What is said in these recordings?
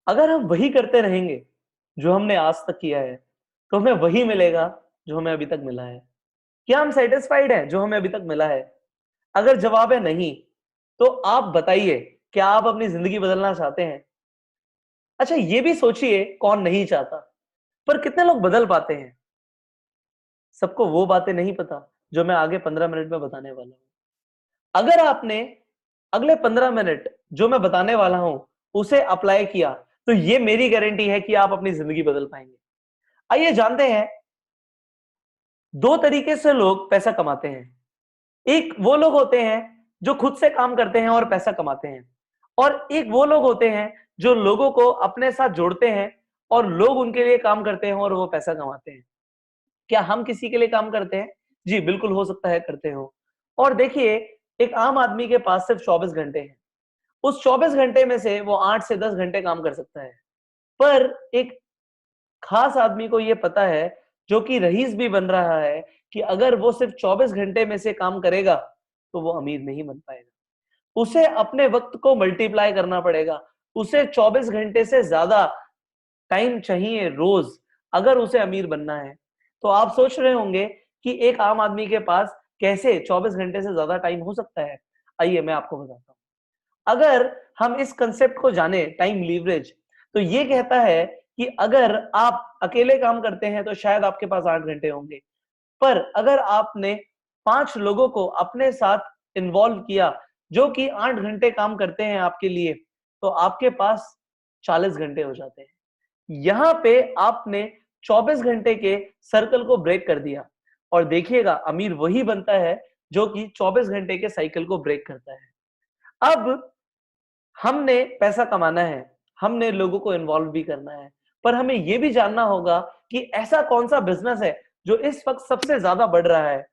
अगर हम वही करते रहेंगे जो हमने आज तक किया है, तो हमें वही मिलेगा जो हमें अभी तक मिला है। क्या हम सैटिस्फाइड हैं जो हमें अभी तक मिला है? अगर जवाब है नहीं, तो आप बताइए, क्या आप अपनी जिंदगी बदलना चाहते हैं? अच्छा, ये भी सोचिए कौन नहीं चाहता, पर कितने लोग बदल पाते हैं? सबको वो बातें नहीं पता जो मैं आगे 15 मिनट में बताने वाला हूं। अगर आपने अगले 15 मिनट जो मैं बताने वाला हूं उसे अप्लाई किया, तो ये मेरी गारंटी है कि आप अपनी जिंदगी बदल पाएंगे। आइए जानते हैं, दो तरीके से लोग पैसा कमाते हैं। एक वो लोग होते हैं जो खुद से काम करते हैं और पैसा कमाते हैं, और एक वो लोग होते हैं जो लोगों को अपने साथ जोड़ते हैं और लोग उनके लिए काम करते हैं और वो पैसा कमाते हैं। क्या हम किसी के लिए काम करते हैं? जी बिल्कुल, हो सकता है करते हो। और देखिए, एक आम आदमी के पास सिर्फ 24 घंटे हैं। उस 24 घंटे में से वो 8 से 10 घंटे काम कर सकता है। पर एक खास आदमी को ये पता है, जो कि रईस भी बन रहा है, कि अगर वो सिर्फ 24 घंटे में से काम करेगा तो वो अमीर नहीं बन पाएगा। उसे अपने वक्त को मल्टीप्लाई करना पड़ेगा। उसे 24 घंटे से ज्यादा टाइम चाहिए रोज, अगर उसे अमीर बनना है। तो आप सोच रहे होंगे कि एक आम आदमी के पास कैसे 24 घंटे से ज्यादा टाइम हो सकता है। आइए मैं आपको बताता हूँ। अगर हम इस कंसेप्ट को जाने, टाइम लीवरेज, तो ये कहता है कि अगर आप अकेले काम करते हैं तो शायद आपके पास 8 घंटे होंगे, पर अगर आपने 5 लोगों को अपने साथ इन्वॉल्व किया जो कि 8 घंटे काम करते हैं आपके लिए, तो आपके पास 40 घंटे हो जाते हैं। यहां पे आपने 24 घंटे के सर्कल को ब्रेक कर दिया, और देखिएगा अमीर वही बनता है जो कि 24 घंटे के साइकिल को ब्रेक करता है। अब हमने पैसा कमाना है, हमने लोगों को इन्वॉल्व भी करना है, पर हमें यह भी जानना होगा कि ऐसा कौन सा बिजनेस है जो इस वक्त सबसे ज्यादा बढ़ रहा है।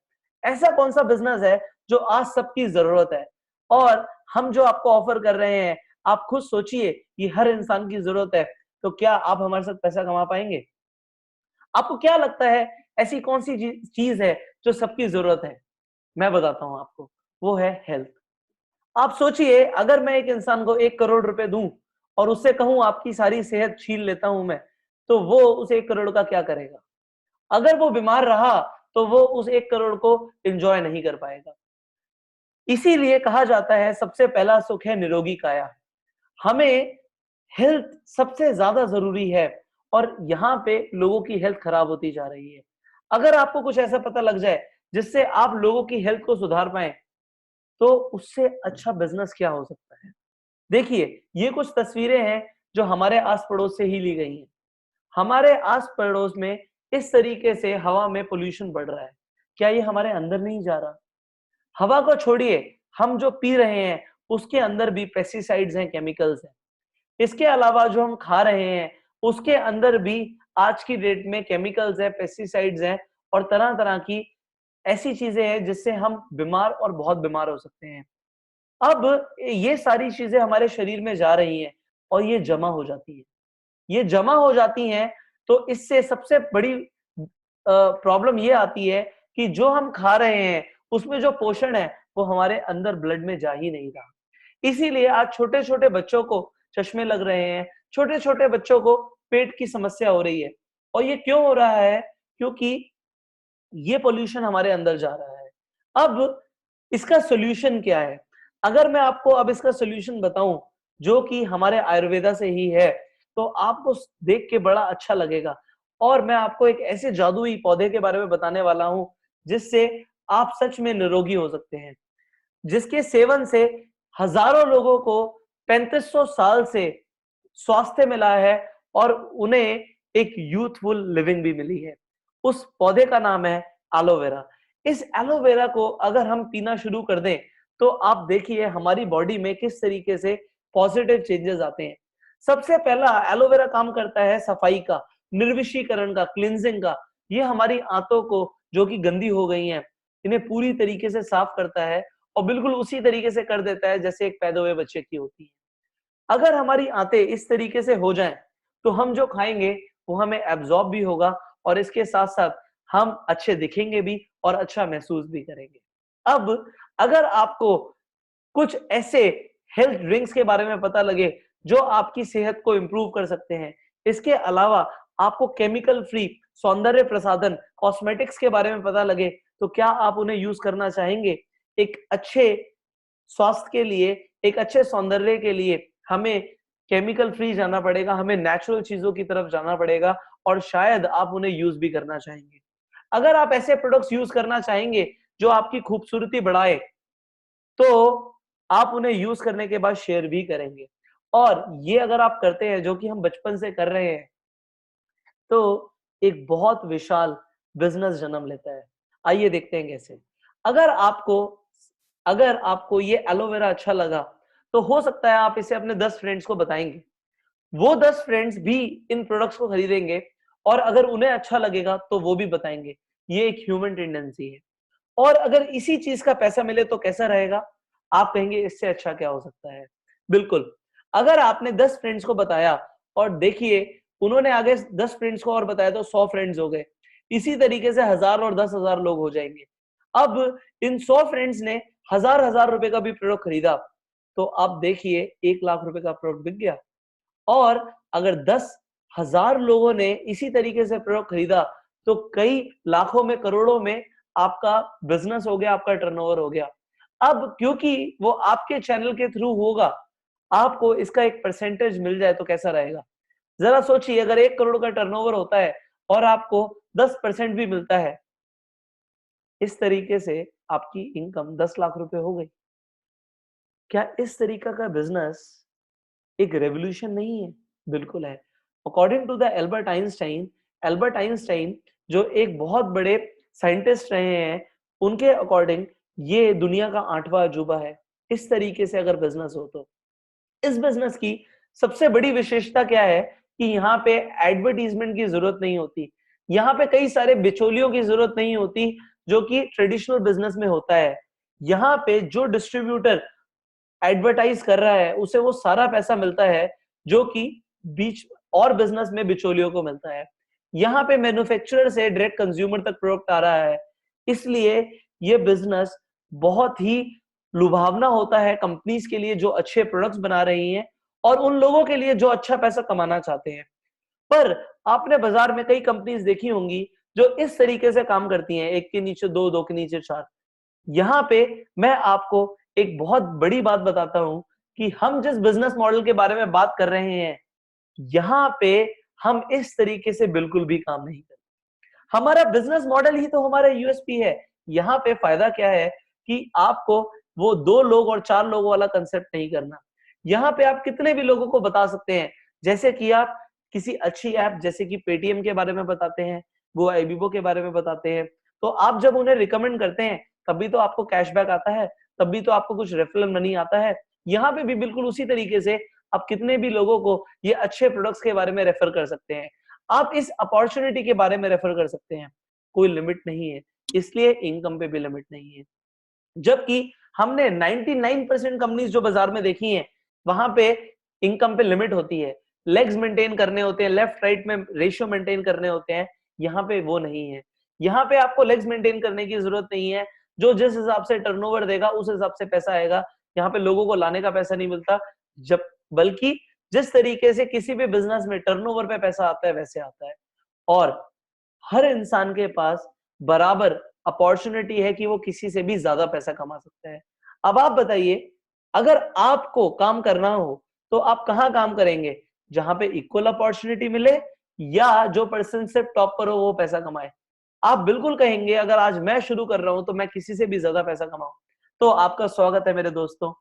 ऐसा कौन सा बिजनेस है जो आज सबकी जरूरत है, और हम जो आपको ऑफर कर रहे हैं, आप खुद सोचिए कि हर इंसान की जरूरत है। तो क्या आप हमारे साथ पैसा कमा पाएंगे? आपको क्या लगता है, ऐसी कौन सी चीज है जो सबकी जरूरत है? मैं बताता हूं आपको, वो है हेल्थ। आप सोचिए, अगर मैं एक इंसान को 1 करोड़ रुपए दूं और उससे कहूं आपकी सारी सेहत छीन लेता हूं मैं, तो वो उस 1 करोड़ का क्या करेगा? अगर वो बीमार रहा तो वो उस 1 करोड़ को एंजॉय नहीं कर पाएगा। इसीलिए कहा जाता है सबसे पहला सुख है निरोगी काया। हमें हेल्थ सबसे ज्यादा जरूरी है, और यहाँ पे लोगों की हेल्थ खराब होती जा रही है। अगर आपको कुछ ऐसा पता लग जाए जिससे आप लोगों की हेल्थ को सुधार पाए, तो उससे अच्छा बिजनेस क्या हो सकता है? देखिए, ये कुछ तस्वीरें हैं जो हमारे आस पड़ोस से ही ली गई हैं। हमारे आस पड़ोस में इस तरीके से हवा में पोल्यूशन बढ़ रहा है। क्या ये हमारे अंदर नहीं जा रहा? हवा को छोड़िए, हम जो पी रहे हैं उसके अंदर भी पेस्टिसाइड्स हैं, केमिकल्स हैं। इसके अलावा जो हम खा रहे हैं उसके अंदर भी आज की डेट में केमिकल्स हैं, पेस्टिसाइड्स हैं, और तरह तरह की ऐसी चीजें हैं जिससे हम बीमार और बहुत बीमार हो सकते हैं। अब ये सारी चीजें हमारे शरीर में जा रही हैं और ये जमा हो जाती है। ये जमा हो जाती हैं, तो इससे सबसे बड़ी प्रॉब्लम ये आती है कि जो हम खा रहे हैं उसमें जो पोषण है वो हमारे अंदर ब्लड में जा ही नहीं रहा। इसीलिए आज छोटे छोटे बच्चों को चश्मे लग रहे हैं, छोटे छोटे बच्चों को पेट की समस्या हो रही है। और ये क्यों हो रहा है? क्योंकि ये पोल्यूशन हमारे अंदर जा रहा है। अब इसका सॉल्यूशन क्या है? अगर मैं आपको अब इसका सॉल्यूशन बताऊं जो कि हमारे आयुर्वेदा से ही है, तो आपको देख के बड़ा अच्छा लगेगा। और मैं आपको एक ऐसे जादुई पौधे के बारे में बताने वाला हूं जिससे आप सच में निरोगी हो सकते हैं, जिसके सेवन से हजारों लोगों को 3500 साल से स्वास्थ्य मिला है और उन्हें एक यूथफुल लिविंग भी मिली है। उस पौधे का नाम है एलोवेरा। इस एलोवेरा को अगर हम पीना शुरू कर दें, तो आप देखिए हमारी बॉडी में किस तरीके से पॉजिटिव चेंजेस आते हैं। सबसे पहला एलोवेरा काम करता है सफाई का, निर्विषीकरण का, क्लिनजिंग का। ये हमारी आंतों को जो कि गंदी हो गई हैं, इन्हें पूरी तरीके से साफ करता है, और बिल्कुल उसी तरीके से कर देता है जैसे एक पैदा हुए बच्चे की होती है। अगर हमारी आंतें इस तरीके से हो जाएं, तो हम जो खाएंगे वो हमें एब्जॉर्ब भी होगा, और इसके साथ साथ हम अच्छे दिखेंगे भी और अच्छा महसूस भी करेंगे। अब अगर आपको कुछ ऐसे हेल्थ ड्रिंक्स के बारे में पता लगे जो आपकी सेहत को इंप्रूव कर सकते हैं। इसके अलावा आपको केमिकल फ्री सौंदर्य प्रसाधन कॉस्मेटिक्स के बारे में पता लगे तो क्या आप उन्हें यूज करना चाहेंगे? एक अच्छे स्वास्थ्य के लिए, एक अच्छे सौंदर्य के लिए हमें केमिकल फ्री जाना पड़ेगा, हमें नेचुरल चीजों की तरफ जाना पड़ेगा और शायद आप उन्हें यूज भी करना चाहेंगे। अगर आप ऐसे प्रोडक्ट्स यूज करना चाहेंगे जो आपकी खूबसूरती बढ़ाए, तो आप उन्हें यूज करने के बाद शेयर भी करेंगे। और ये अगर आप करते हैं, जो कि हम बचपन से कर रहे हैं, तो एक बहुत विशाल बिजनेस जन्म लेता है। आइए देखते हैं कैसे। अगर आपको अगर आपको ये एलोवेरा अच्छा लगा, तो हो सकता है आप इसे अपने 10 फ्रेंड्स को बताएंगे। वो 10 फ्रेंड्स भी इन प्रोडक्ट्स को खरीदेंगे और अगर उन्हें अच्छा लगेगा तो वो भी बताएंगे। ये एक ह्यूमन टेंडेंसी है। और अगर इसी चीज का पैसा मिले तो कैसा रहेगा? आप कहेंगे इससे अच्छा क्या हो सकता है? बिल्कुल। अगर आपने 10 फ्रेंड्स को बताया और देखिए उन्होंने आगे 10 फ्रेंड्स को और बताया तो 100 फ्रेंड्स हो गए। इसी तरीके से 1000 और 10,000 लोग हो जाएंगे। अब इन 100 फ्रेंड्स ने हजार-हजार रुपए का भी प्रोडक्ट खरीदा, तो आप देखिए 1 लाख रुपए का प्रोडक्ट बिक गया। और अगर 10,000 लोगों ने इसी तरीके से प्रोडक्ट खरीदा, तो कई लाखों में, करोड़ों में आपका बिजनेस हो गया, आपका टर्नओवर हो गया। अब क्योंकि वो आपके चैनल के थ्रू होगा, आपको इसका एक परसेंटेज मिल जाए तो कैसा रहेगा? जरा सोचिए, अगर 1 करोड़ का टर्नओवर होता है और आपको 10% भी मिलता है, इस तरीके से आपकी इनकम 10 लाख रुपए हो गई। क्या इस तरीका का बिजनेस एक रेवोल्यूशन नहीं है? बिल्कुल है। According to the Albert Einstein जो एक बहुत बड़े साइंटिस्ट रहे हैं, उनके अकॉर्डिंग ये दुनिया का 8वां अजूबा है। इस तरीके से अगर बिजनेस हो तो इस बिजनेस की सबसे बड़ी विशेषता क्या है कि यहाँ पे एडवर्टीजमेंट की जरूरत नहीं होती। यहाँ पे कई सारे बिचौलियों की जरूरत नहीं होती, जो कि ट्रेडिशनल बिजनेस में होता है। यहाँ पे जो डिस्ट्रीब्यूटर एडवर्टाइज कर रहा है, उसे वो सारा पैसा मिलता है जो कि बीच और बिजनेस में बिचौलियों को मिलता है। यहाँ पे मैन्युफैक्चरर से डायरेक्ट कंज्यूमर तक प्रोडक्ट आ रहा है। इसलिए ये बिजनेस बहुत ही लुभावना होता है कंपनीज के लिए जो अच्छे प्रोडक्ट्स बना रही हैं और उन लोगों के लिए जो अच्छा पैसा कमाना चाहते हैं। पर आपने बाजार में कई कंपनीज देखी होंगी जो इस तरीके से काम करती हैं, एक के नीचे दो, दो के नीचे चार। यहाँ पे मैं आपको एक बहुत बड़ी बात बताता हूं कि हम जिस बिजनेस मॉडल के बारे में बात कर रहे हैं, यहाँ पे हम इस तरीके से बिल्कुल भी काम नहीं करते। हमारा बिजनेस मॉडल ही तो हमारा यूएसपी है। यहाँ पे फायदा क्या है कि आपको वो 2 लोग और 4 लोगों वाला कंसेप्ट नहीं करना। यहाँ पे आप कितने भी लोगों को बता सकते हैं, जैसे कि आप किसी अच्छी ऐप जैसे कि पेटीएम के बारे में बताते हैं, गो आईबीबो के बारे में बताते हैं, तो आप जब उन्हें रिकमेंड करते हैं तभी तो आपको कैशबैक आता है, तभी तो आपको कुछ रेफरल मनी आता है। यहाँ पे भी बिल्कुल उसी तरीके से आप कितने भी लोगों को ये अच्छे प्रोडक्ट्स के बारे में रेफर कर सकते हैं। आप इस अपॉर्चुनिटी के बारे में रेफर कर सकते हैं। कोई लिमिट नहीं है, इसलिए इनकम पे भी लिमिट नहीं है। जबकि हमने 99% कंपनीज जो बाजार में देखी हैं, वहां पे इनकम पे लिमिट होती है, लेग्स मेंटेन करने होते हैं, लेफ्ट राइट में रेशियो मेंटेन करने होते हैं। यहाँ पे वो नहीं है। यहाँ पे आपको लेग्स मेंटेन करने की जरूरत नहीं है। जो जिस हिसाब से टर्नओवर देगा उस हिसाब से पैसा आएगा। यहाँ पे लोगों को लाने का पैसा नहीं मिलता, जब बल्कि जिस तरीके से किसी भी बिजनेस में टर्नओवर पे पैसा आता है वैसे आता है। और हर इंसान के पास बराबर अपॉर्चुनिटी है कि वो किसी से भी ज्यादा पैसा कमा सकता है। अब आप बताइए, अगर आपको काम करना हो तो आप कहाँ काम करेंगे? जहां पे इक्वल अपॉर्चुनिटी मिले या जो पर्सन से टॉप पर हो वो पैसा कमाए? आप बिल्कुल कहेंगे अगर आज मैं शुरू कर रहा हूं तो मैं किसी से भी ज्यादा पैसा कमाऊं। तो आपका स्वागत है मेरे दोस्तों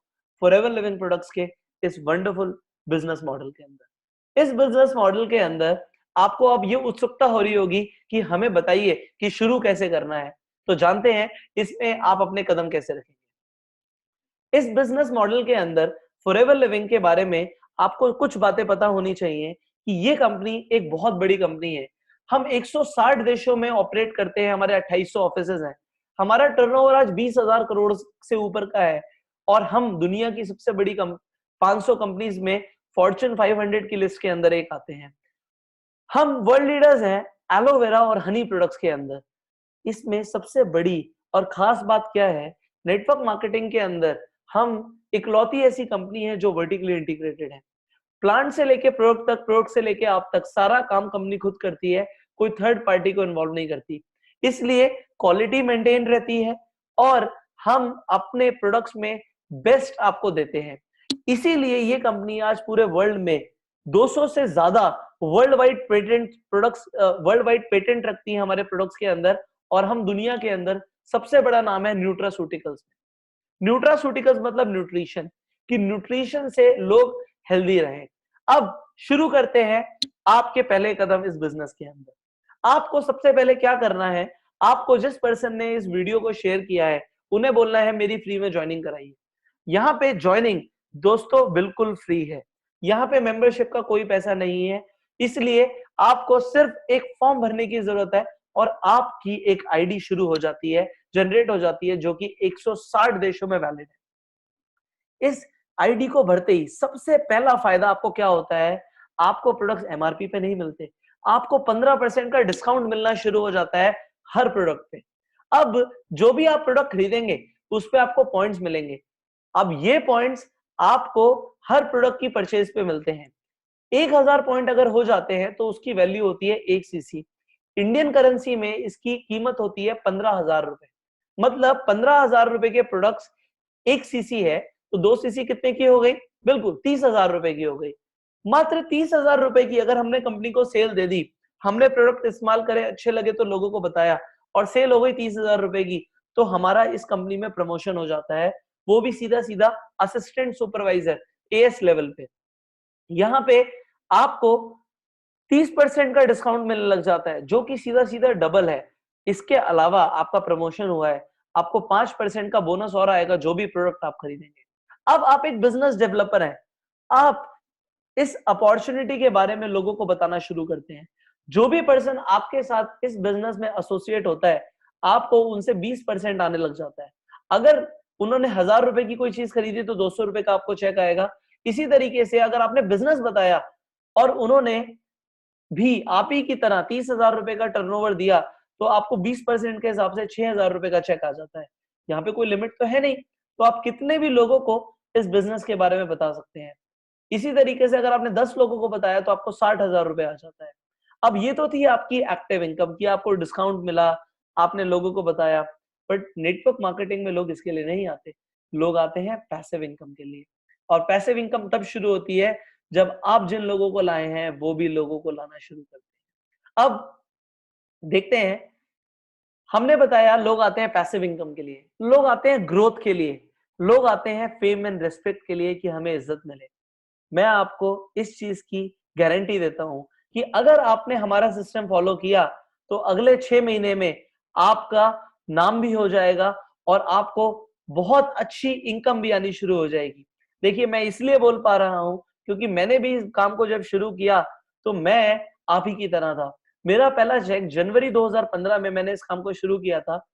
फॉरएवर लिविंग प्रोडक्ट्स के इस वंडरफुल बिजनेस मॉडल के अंदर। इस बिजनेस मॉडल के अंदर आपको अब ये उत्सुकता हो रही होगी कि हमें बताइए कि शुरू कैसे करना है। तो जानते हैं इसमें आप अपने कदम कैसे रखेंगे। इस बिजनेस मॉडल के अंदर फॉरएवर लिविंग के बारे में आपको कुछ बातें पता होनी चाहिए कि ये कंपनी एक बहुत बड़ी कंपनी है। हम 160 देशों में ऑपरेट करते हैं, हमारे 2800 ऑफिसेज हैं। हमारा टर्नओवर आज 20,000 करोड़ से ऊपर का है और हम दुनिया की सबसे बड़ी 500 कंपनीज में फॉर्च्यून 500 की लिस्ट के अंदर एक आते हैं। हम वर्ल्ड लीडर्स हैं एलोवेरा और हनी प्रोडक्ट्स के अंदर। इसमें सबसे बड़ी और खास बात क्या है, नेटवर्क मार्केटिंग के अंदर हम इकलौती ऐसी कंपनी है जो वर्टिकली इंटीग्रेटेड है। प्लांट से लेके प्रोडक्ट तक, प्रोडक्ट से लेके आप तक, सारा काम कंपनी खुद करती है, कोई थर्ड पार्टी को इन्वॉल्व नहीं करती। इसलिए क्वालिटी मेंटेन रहती है और हम अपने प्रोडक्ट्स में बेस्ट आपको देते हैं। इसीलिए ये कंपनी आज पूरे वर्ल्ड में 200 से ज्यादा वर्ल्ड वाइड पेटेंट रखती है हमारे प्रोडक्ट्स के अंदर, और हम दुनिया के अंदर सबसे बड़ा नाम है न्यूट्रास्यूटिकल्स। न्यूट्रास्यूटिकल्स मतलब न्यूट्रिशन, कि न्यूट्रिशन से लोग हेल्दी रहे। अब शुरू करते हैं आपके पहले कदम इस बिजनेस के अंदर। आपको सबसे पहले क्या करना है, आपको जिस पर्सन ने इस वीडियो को शेयर किया है उन्हें बोलना है मेरी फ्री में ज्वाइनिंग कराइए। यहाँ पे ज्वाइनिंग दोस्तों बिल्कुल फ्री है, यहाँ पे मेंबरशिप का कोई पैसा नहीं है। इसलिए आपको सिर्फ एक फॉर्म भरने की जरूरत है और आपकी एक आईडी शुरू हो जाती है, जनरेट हो जाती है, जो कि 160 देशों में वैलिड है। इस आईडी को भरते ही सबसे पहला फायदा आपको क्या होता है, आपको प्रोडक्ट्स एमआरपी पे नहीं मिलते, आपको 15% का डिस्काउंट मिलना शुरू हो जाता है हर प्रोडक्ट पे। अब जो भी आप प्रोडक्ट खरीदेंगे उस पे आपको पॉइंट्स मिलेंगे। अब ये पॉइंट्स आपको हर प्रोडक्ट की परचेज पे मिलते हैं। 1000 पॉइंट अगर हो जाते हैं तो उसकी वैल्यू होती है 1 सीसी। इंडियन करेंसी में इसकी कीमत होती है 15,000 रुपए। मतलब 15,000 रुपए के प्रोडक्ट्स 1 सीसी है तो 2 सीसी कितने की हो गई, बिल्कुल 30,000 रुपए की हो गई। मात्र 30,000 रुपए की अगर हमने कंपनी को सेल दे दी, हमने प्रोडक्ट इस्तेमाल करे, अच्छे लगे तो लोगों को बताया और सेल हो गई 30,000 रुपए की, तो हमारा इस कंपनी में प्रमोशन हो जाता है, वो भी सीधा सीधा असिस्टेंट सुपरवाइजर एएस लेवल पे। यहाँ पे आपको 30% का डिस्काउंट मिलने लग जाता है, जो कि सीधा सीधा डबल है। इसके अलावा आपका प्रमोशन हुआ है, आपको 5% का बोनस और आएगा जो भी प्रोडक्ट आप खरीदेंगे। अब आप एक बिजनेस डेवलपर हैं, आप इस अपॉर्चुनिटी के बारे में लोगों को बताना शुरू करते हैं। जो भी पर्सन आपके साथ इस बिजनेस में एसोसिएट होता है, आपको उनसे 20% आने लग जाता है। अगर उन्होंने 1000 रुपए की कोई चीज खरीदी तो 200 रुपए का आपको चेक आएगा। इसी तरीके से अगर आपने बिजनेस बताया और उन्होंने भी आप ही की तरह 30,000 रुपए का टर्नओवर दिया, तो आपको 20% के हिसाब से 6,000 रुपए का चेक आ जाता है। यहाँ पे कोई लिमिट तो है नहीं, तो आप कितने भी लोगों को इस बिजनेस के बारे में बता सकते हैं। इसी तरीके से अगर आपने 10 लोगों को बताया तो आपको 60,000 रुपए आ जाता है। अब ये तो थी आपकी एक्टिव इनकम की, आपको डिस्काउंट मिला, आपने लोगों को बताया। बट नेटवर्क मार्केटिंग में लोग इसके लिए नहीं आते, लोग आते हैं पैसिव इनकम के लिए। और पैसिव इनकम तब शुरू होती है जब आप जिन लोगों को लाए हैं वो भी लोगों को लाना शुरू करते हैं। अब देखते हैं, हमने बताया लोग आते हैं पैसिव इनकम के लिए, लोग आते हैं ग्रोथ के लिए, लोग आते हैं फेम एंड रेस्पेक्ट के लिए कि हमें इज्जत मिले। मैं आपको इस चीज की गारंटी देता हूं कि अगर आपने हमारा सिस्टम फॉलो किया तो अगले 6 महीने में आपका नाम भी हो जाएगा और आपको बहुत अच्छी इनकम भी आनी शुरू हो जाएगी। देखिए, मैं इसलिए बोल पा रहा हूं क्योंकि मैंने भी इस काम को जब शुरू किया तो मैं आप ही की तरह था। मेरा पहला चेक जनवरी 2015 में मैंने इस काम को शुरू किया था।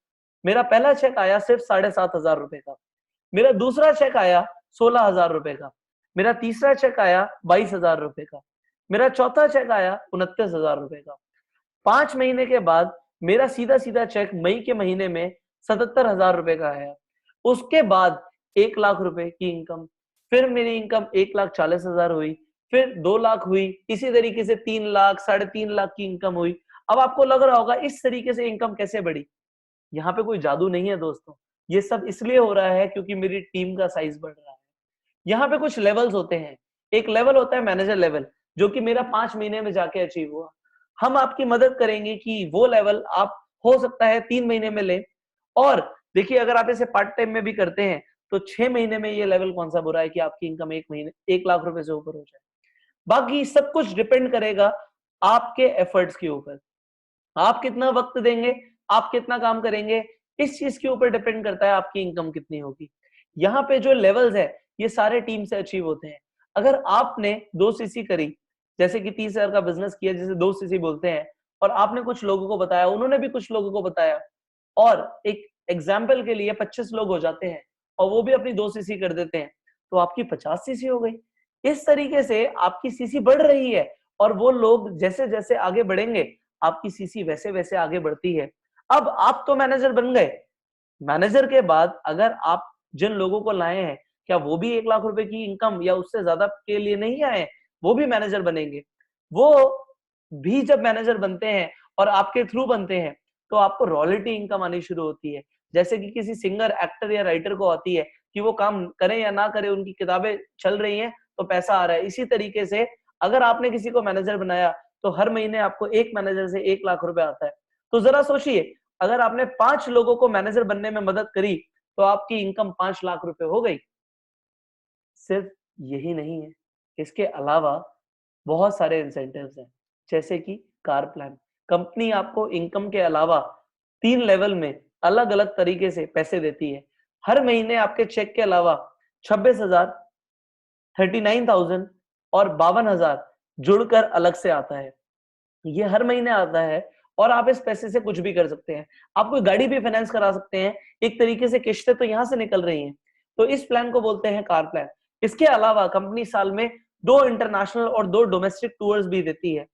मेरा पहला चेक आया सिर्फ 7,500 रुपए का। मेरा दूसरा चेक आया 16,000 रुपए का। मेरा तीसरा चेक आया 22,000 रुपए का। मेरा चौथा चेक आया 29,000 रुपए का। 5 महीने के बाद मेरा सीधा सीधा चेक मई के महीने में 77,000 रुपए का आया। उसके बाद 1 लाख रुपए की इनकम, फिर मेरी इनकम 1,40,000 हुई, फिर 2 लाख हुई, इसी तरीके से 3 लाख, 3.5 लाख की इनकम हुई। अब आपको लग रहा होगा इस तरीके से इनकम कैसे बढ़ी? यहाँ पे कोई जादू नहीं है दोस्तों, ये सब इसलिए हो रहा है क्योंकि मेरी टीम का साइज बढ़ रहा है। यहाँ पे कुछ लेवल्स होते हैं। एक लेवल होता है मैनेजर लेवल, जो कि मेरा 5 महीने में जाके अचीव हुआ। हम आपकी मदद करेंगे कि वो लेवल आप हो सकता है 3 महीने में ले। और देखिए, अगर आप इसे पार्ट टाइम में भी करते हैं तो 6 महीने में ये लेवल कौन सा बुरा है कि आपकी इनकम 1 लाख रुपए से ऊपर हो जाए। बाकी सब कुछ डिपेंड करेगा आपके एफर्ट्स के ऊपर। आप कितना वक्त देंगे, आप कितना काम करेंगे, इस चीज के ऊपर डिपेंड करता है आपकी इनकम कितनी होगी। यहाँ पे जो लेवल्स है ये सारे टीम से अचीव होते हैं। अगर आपने 2 सीसी करी, जैसे कि 30,000 का बिजनेस किया जिसे 2 सीसी बोलते हैं, और आपने कुछ लोगों को बताया, उन्होंने भी कुछ लोगों को बताया, और एक एग्जाम्पल के लिए 25 लोग हो जाते हैं और वो भी अपनी 2 सीसी कर देते हैं, तो आपकी 50 सीसी हो गई। इस तरीके से आपकी सीसी बढ़ रही है और वो लोग जैसे जैसे आगे बढ़ेंगे आपकी सीसी वैसे वैसे आगे बढ़ती है। अब आप तो मैनेजर बन गए, मैनेजर के बाद अगर आप जिन लोगों को लाए हैं, क्या वो भी 1 लाख रुपए की इनकम या उससे ज्यादा के लिए नहीं आए? वो भी मैनेजर बनेंगे। वो भी जब मैनेजर बनते हैं और आपके थ्रू बनते हैं, तो आपको रॉयल्टी इनकम आनी शुरू होती है। जैसे कि किसी सिंगर, एक्टर या राइटर को आती है कि वो काम करें या ना करें, उनकी किताबें चल रही हैं तो पैसा आ रहा है। इसी तरीके से अगर आपने किसी को मैनेजर बनाया तो हर महीने आपको एक मैनेजर से 1 लाख रुपए आता है। तो जरा सोचिए, अगर आपने 5 लोगों को मैनेजर बनने में मदद करी तो आपकी इनकम 5 लाख रुपए हो गई। सिर्फ यही नहीं है, इसके अलावा बहुत सारे इंसेंटिव्स हैं, जैसे कि कार प्लान। कंपनी आपको इनकम के अलावा 3 लेवल में अलग-अलग तरीके से पैसे देती है। हर महीने आपके चेक के अलावा 26,000, 39,000 और 52,000 जुड़कर अलग से आता है। ये हर महीने आता है और आप इस पैसे से कुछ भी कर सकते हैं। आप कोई गाड़ी भी फाइनेंस करा सकते हैं, एक तरीके से किश्तें तो यहाँ से निकल रही हैं। तो इस प्लान को बोलते हैं कार प्लान। इसके अलावा कंपनी साल में 2 इंटरनेशनल और 2 डोमेस्टिक टूर्स भी देती है।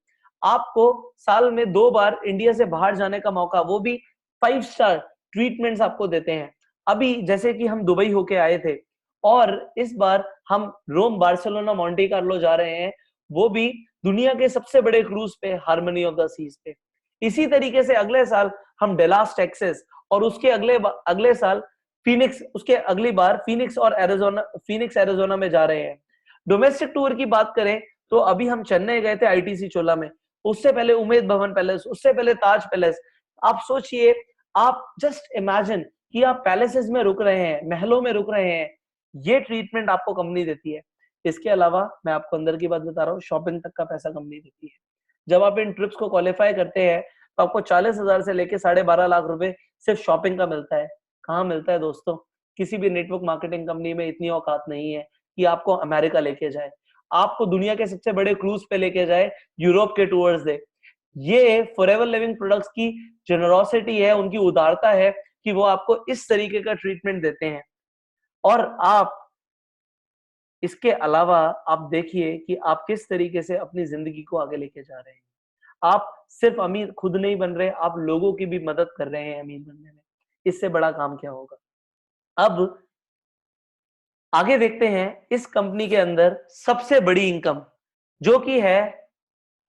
आपको साल में 2 बार इंडिया से बाहर जाने का मौका, वो भी 5 स्टार ट्रीटमेंट्स आपको देते हैं। अभी जैसे कि हम दुबई होके आए थे और इस बार हम रोम, बार्सिलोना, मोंटे कार्लो जा रहे हैं, वो भी दुनिया के सबसे बड़े क्रूज पे, हार्मनी ऑफ द सीज पे। इसी तरीके से अगले साल हम डेलास टेक्सास और उसके अगले साल फीनिक्स, उसके अगली बार फीनिक्स और एरिजोना, फीनिक्स एरिजोना में जा रहे हैं। डोमेस्टिक टूर की बात करें तो अभी हम चेन्नई गए थे आईटीसी चोला में, उससे पहले उमेद भवन पैलेस, उससे पहले ताज पैलेस। आप सोचिए, आप जस्ट इमेजिन कि आप पैलेसेस में रुक रहे हैं, महलों में रुक रहे हैं। ये ट्रीटमेंट आपको कंपनी देती है। इसके अलावा मैं आपको अंदर की बात बता रहा हूँ, शॉपिंग तक का पैसा कंपनी देती है। जब आप इन ट्रिप्स को क्वालिफाई करते हैं तो आपको 40,000 से लेके 12.5 लाख रुपए सिर्फ शॉपिंग का मिलता है। कहाँ मिलता है दोस्तों? किसी भी नेटवर्क मार्केटिंग कंपनी में इतनी औकात नहीं है कि आपको अमेरिका लेके जाए, आपको दुनिया के सबसे बड़े क्रूज पे लेके जाए, यूरोप के टूर्स दे। ये फॉरएवर लिविंग प्रोडक्ट्स की जेनरोसिटी है, उनकी उदारता है कि वो आपको इस तरीके का ट्रीटमेंट देते हैं। और आप इसके अलावा आप देखिए कि आप किस तरीके से अपनी जिंदगी को आगे लेके जा रहे हैं। आप सिर्फ अमीर खुद नहीं बन रहे, आप लोगों की भी मदद कर रहे हैं अमीर बनने में। इससे बड़ा काम क्या होगा? अब आगे देखते हैं इस कंपनी के अंदर सबसे बड़ी इनकम, जो कि है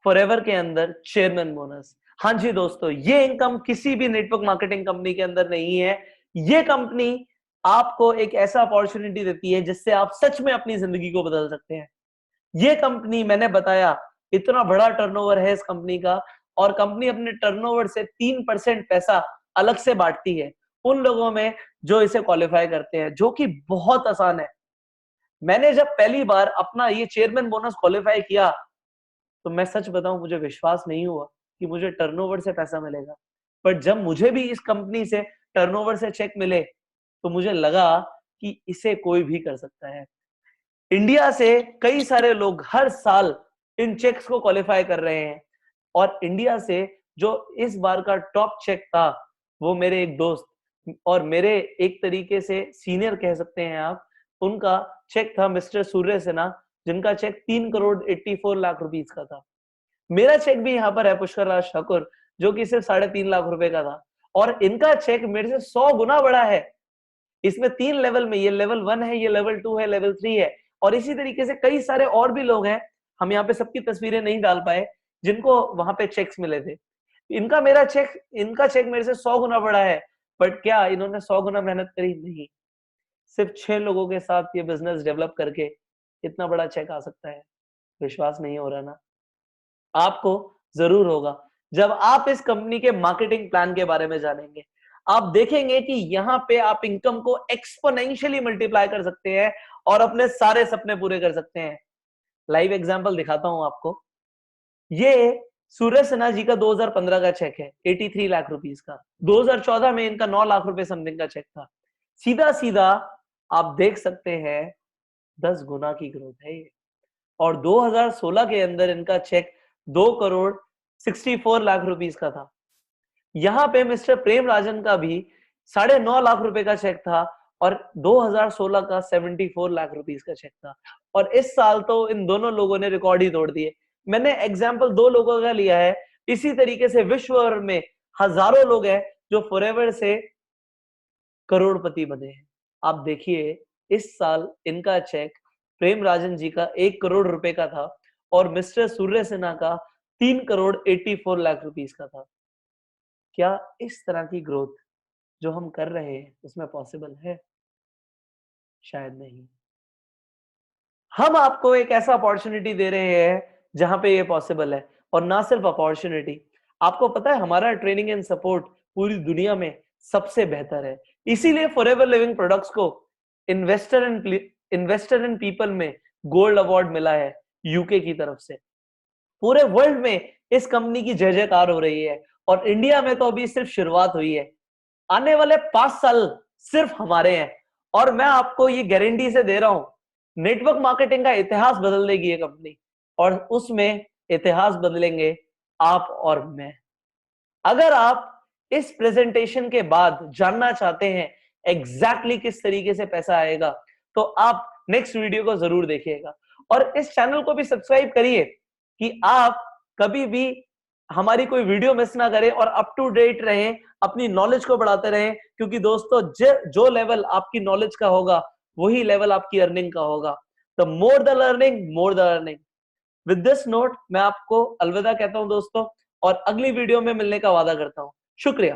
फॉरएवर के अंदर चेयरमैन बोनस। हाँ जी दोस्तों, ये इनकम किसी भी नेटवर्क मार्केटिंग कंपनी के अंदर नहीं है। ये कंपनी आपको एक ऐसा अपॉर्चुनिटी देती है जिससे आप सच में अपनी जिंदगी को बदल सकते हैं। ये कंपनी, मैंने बताया, इतना बड़ा टर्नओवर है इस कंपनी का, और कंपनी अपने टर्नओवर से 3% पैसा अलग से बांटती है उन लोगों में जो इसे क्वालिफाई करते हैं, जो कि बहुत आसान है। मैंने जब पहली बार अपना ये चेयरमैन बोनस क्वालिफाई किया तो मैं सच बताऊं, मुझे विश्वास नहीं हुआ कि मुझे टर्नओवर से पैसा मिलेगा। पर जब मुझे भी इस कंपनी से टर्नओवर से चेक मिले तो मुझे लगा कि इसे कोई भी कर सकता है। इंडिया से कई सारे लोग हर साल इन चेक्स को क्वालिफाई कर रहे हैं, और इंडिया से जो इस बार का टॉप चेक था वो मेरे एक दोस्त और मेरे एक तरीके से सीनियर कह सकते हैं आप, उनका चेक था मिस्टर सूर्य सिन्हा, जिनका चेक 3 करोड़ 84 लाख रुपीस का था। मेरा चेक भी यहाँ पर है पुष्कर राज ठाकुर, जो कि सिर्फ 3.5 लाख रुपए का था, और इनका चेक मेरे से 100 गुना बड़ा है। इसमें 3 लेवल में, ये लेवल 1 है, ये लेवल 2 है, लेवल 3 है, और इसी तरीके से कई सारे और भी लोग हैं, हम यहाँ पे सबकी तस्वीरें नहीं डाल पाए, जिनको वहां पे चेक्स मिले थे। इनका चेक मेरे से 100 गुना बड़ा है। बट क्या इन्होंने 100 गुना मेहनत करी? नहीं। सिर्फ 6 लोगों के साथ ये बिजनेस डेवलप करके इतना बड़ा चेक आ सकता है। विश्वास नहीं हो रहा ना? आपको जरूर होगा जब आप इस कंपनी के मार्केटिंग प्लान के बारे में जानेंगे। आप देखेंगे कि यहाँ पे आप इनकम को एक्सपोनेंशियली मल्टीप्लाई कर सकते हैं और अपने सारे सपने पूरे कर सकते हैं। लाइव एग्जांपल दिखाता हूं आपको। ये सूरज सिन्हा जी का 2015 का चेक है, 83 लाख रुपीस का। 2014 में इनका 9 लाख रुपए समथिंग का चेक था। सीधा सीधा आप देख सकते हैं 10 गुना की ग्रोथ है ये। और 2016 के अंदर इनका चेक 2 करोड़ 64 लाख रुपीस का था। यहां पे मिस्टर प्रेम राजन का भी 9.5 लाख रुपए का चेक था, और 2016 का 74 लाख रुपीस का चेक था। और इस साल तो इन दोनों लोगों ने रिकॉर्ड ही तोड़ दिए। मैंने एग्जाम्पल 2 लोगों का लिया है, इसी तरीके से विश्व भर में हजारों लोग हैं जो फॉरएवर से करोड़पति बने हैं। आप देखिए, इस साल इनका चेक प्रेम राजन जी का 1 करोड़ रुपए का था, और मिस्टर सूर्य सिन्हा का 3,84,00,000 रुपीस का था। क्या इस तरह की ग्रोथ जो हम कर रहे हैं उसमें पॉसिबल है? शायद नहीं। हम आपको एक ऐसा अपॉर्चुनिटी दे रहे हैं जहां पे ये पॉसिबल है, और ना सिर्फ अपॉर्चुनिटी, आपको पता है हमारा ट्रेनिंग एंड सपोर्ट पूरी दुनिया में सबसे बेहतर है। इसीलिए फॉरएवर लिविंग प्रोडक्ट्स को इन्वेस्टर एंड पीपल में गोल्ड अवार्ड मिला है यूके की तरफ से। पूरे वर्ल्ड में इस कंपनी की जय जयकार हो रही है, और इंडिया में तो अभी सिर्फ शुरुआत हुई है। आने वाले 5 साल सिर्फ हमारे हैं, और मैं आपको ये गारंटी से दे रहा हूं, नेटवर्क मार्केटिंग का इतिहास बदल देगी ये कंपनी, और उसमें इतिहास बदलेंगे आप और मैं। अगर आप इस प्रेजेंटेशन के बाद जानना चाहते हैं एग्जैक्टली किस तरीके से पैसा आएगा, तो आप नेक्स्ट वीडियो को जरूर देखिएगा, और इस चैनल को भी सब्सक्राइब करिए कि आप कभी भी हमारी कोई वीडियो मिस ना करें और अप टू डेट रहें, अपनी नॉलेज को बढ़ाते रहें। क्योंकि दोस्तों जो लेवल आपकी नॉलेज का होगा वही लेवल आपकी अर्निंग का होगा। The more the learning, more the earning. With this note मैं आपको अलविदा कहता हूं दोस्तों, और अगली वीडियो में मिलने का वादा करता हूं। शुक्रिया।